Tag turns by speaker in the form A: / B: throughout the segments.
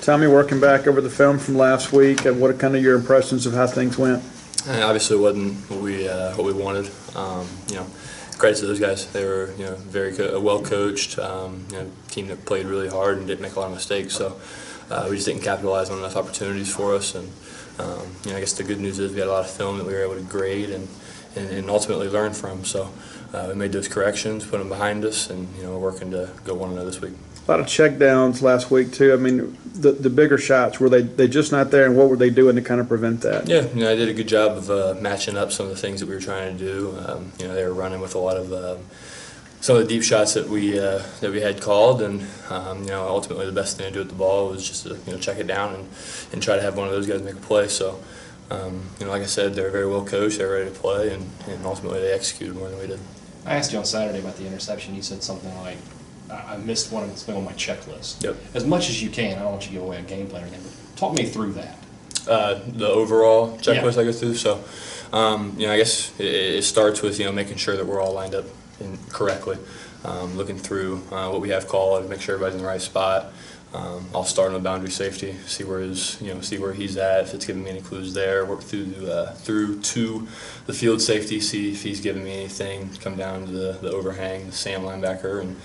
A: Tell me, working back over the film from last week, what are kind of your impressions of how things went?
B: Obviously, it wasn't what we wanted. Credit to those guys. They were very well coached. Team that played really hard and didn't make a lot of mistakes. So we just didn't capitalize on enough opportunities for us. And I guess the good news is we had a lot of film that we were able to grade and ultimately learn from. So we made those corrections, put them behind us, and we're working to go 1-0 this week.
A: A lot of checkdowns last week too. I mean, the bigger shots, were they just not there, and what were they doing to kind of prevent that?
B: Yeah, I did a good job of matching up some of the things that we were trying to do. They were running with a lot of some of the deep shots that we had called, and ultimately the best thing to do with the ball was just to check it down and try to have one of those guys make a play. So, like I said, they're very well coached, they're ready to play, and ultimately they executed more than we did.
C: I asked you on Saturday about the interception. You said something like, I missed one that's been on my checklist.
B: Yep.
C: As much as you can, I don't want you to give away a game plan or anything, but talk me through that.
B: The overall checklist
C: Yeah.
B: I go through. So, I guess it starts with making sure that we're all lined up correctly, looking through what we have called, make sure everybody's in the right spot. I'll start on the boundary safety, see where he's at. If it's giving me any clues there, work through to the field safety, see if he's giving me anything. Come down to the overhang, the Sam linebacker, and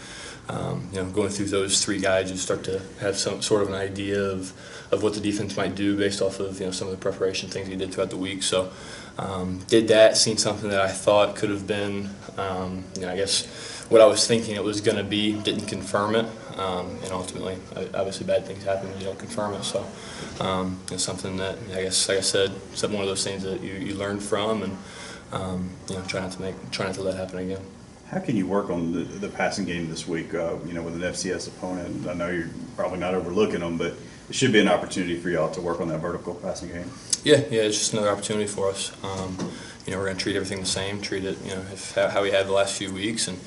B: going through those three guys, you start to have some sort of an idea of what the defense might do based off of some of the preparation things he did throughout the week. So did that, seen something that I thought could have been, I guess what I was thinking it was going to be, didn't confirm it, and ultimately, obviously bad things happen when you don't confirm it. So it's something that I guess, like I said, it's one of those things that you learn from, and try not to let it happen again.
D: How can you work on the passing game this week, with an FCS opponent? I know you're probably not overlooking them, but it should be an opportunity for y'all to work on that vertical passing game.
B: Yeah, it's just another opportunity for us. We're going to treat everything the same, treat it, how we had the last few weeks, and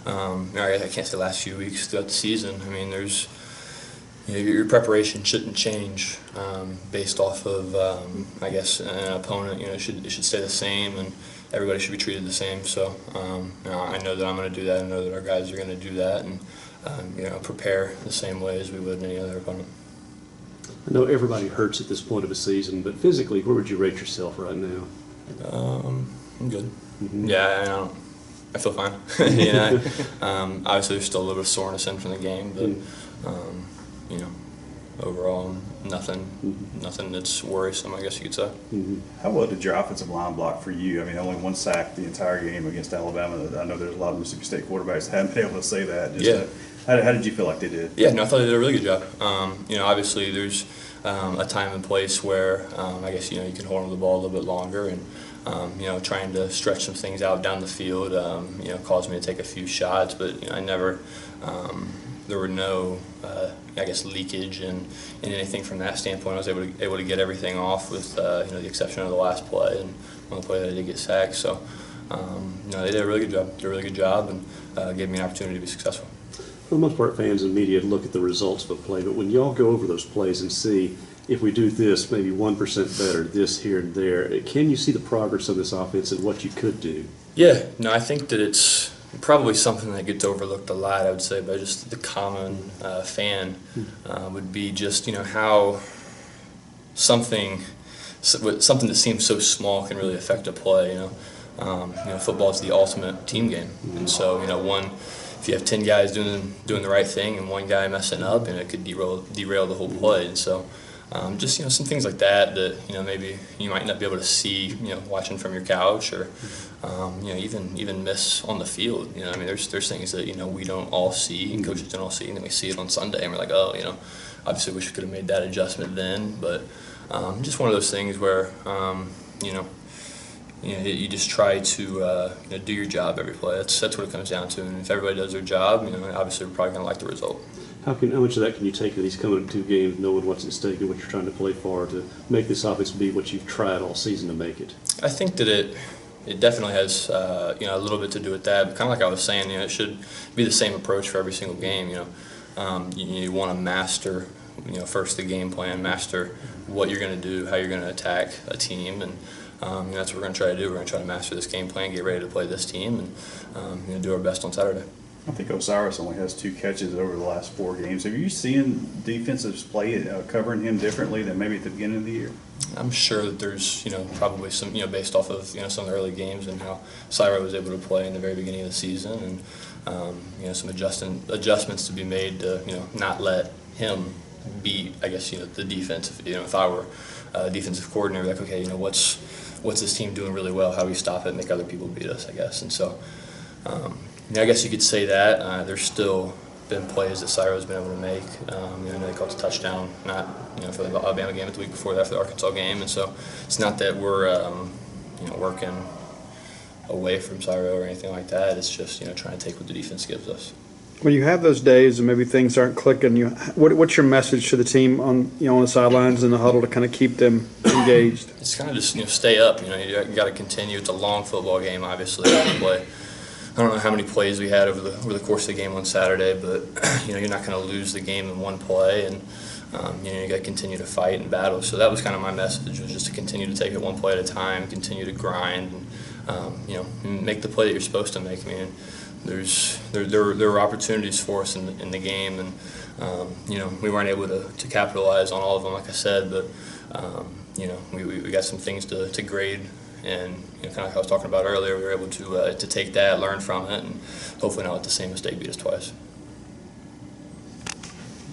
B: I can't say last few weeks throughout the season. I mean, there's your preparation shouldn't change based off of I guess an opponent. It should stay the same, and everybody should be treated the same. So I know that I'm going to do that. I know that our guys are going to do that, and prepare the same way as we would any other opponent.
E: I know everybody hurts at this point of a season, but physically, where would you rate yourself right now?
B: I'm good.
E: Mm-hmm.
B: Yeah, I feel fine. Obviously, there's still a little bit of soreness in from the game, but overall, nothing that's worrisome, I guess you could say.
E: Mm-hmm.
D: How well did your offensive line block for you? I mean, only one sack the entire game against Alabama. I know there's a lot of Mississippi State quarterbacks that haven't been able to say that. How did you feel like they did?
B: Yeah, I thought they did a really good job. Obviously there's a time and place where I guess you can hold on to the ball a little bit longer, and trying to stretch some things out down the field caused me to take a few shots, but I never there were no I guess leakage and anything from that standpoint. I was able to get everything off with the exception of the last play and one play that I did get sacked. So they did a really good job. Did a really good job, and gave me an opportunity to be successful.
E: For the most part, fans and media look at the results of a play, but when y'all go over those plays and see if we do this, maybe 1% better, this here and there, can you see the progress of this offense and what you could do?
B: Yeah, I think that it's probably something that gets overlooked a lot, I would say, by just the common fan would be just how something that seems so small can really affect a play. Football is the ultimate team game, and so if you have 10 guys doing the right thing and one guy messing up, and it could derail the whole play. And so just some things like that maybe you might not be able to see watching from your couch, or even miss on the field. I mean, there's things that we don't all see and coaches don't all see, and then we see it on Sunday and we're like, oh, obviously wish we could have made that adjustment then. But just one of those things where you just try to do your job every play. That's what it comes down to. And if everybody does their job, obviously we're probably going to like the result.
E: How much of that can you take in these coming 2 games, knowing what's at stake and what you're trying to play for to make this offense be what you've tried all season to make it?
B: I think that it definitely has a little bit to do with that. But kind of like I was saying, it should be the same approach for every single game. You want to master first the game plan, master what you're going to do, how you're going to attack a team, and that's what we're going to try to do. We're going to try to master this game plan, get ready to play this team, and do our best on Saturday.
D: I think Osiris only has 2 catches over the last 4 games. Have you seen defensives play covering him differently than maybe at the beginning of the year?
B: I'm sure that there's, probably some, based off of, some of the early games and how Cyro was able to play in the very beginning of the season, and, some adjustments to be made to, not let him be, I guess, the defense. If I were a defensive coordinator, like, okay, what's this team doing really well? How do we stop it and make other people beat us, I guess. And so, I guess you could say that. There's still been plays that Cyro's been able to make. I know they caught a touchdown, not for the Alabama game, but the week before that for the Arkansas game. And so it's not that we're working away from Cyro or anything like that. It's just trying to take what the defense gives us.
A: When you have those days and maybe things aren't clicking, what's your message to the team on on the sidelines in the huddle to kind of keep them engaged?
B: It's kind of just stay up. You got to continue. It's a long football game, obviously. To play. I don't know how many plays we had over the course of the game on Saturday, but you're not going to lose the game in one play, and you got to continue to fight and battle. So that was kind of my message, was just to continue to take it one play at a time, continue to grind, and make the play that you're supposed to make. I mean, there were opportunities for us in the game, and we weren't able to capitalize on all of them, like I said, but we got some things to grade. And kind of like I was talking about earlier, we were able to take that, learn from it, and hopefully not let the same mistake beat us twice.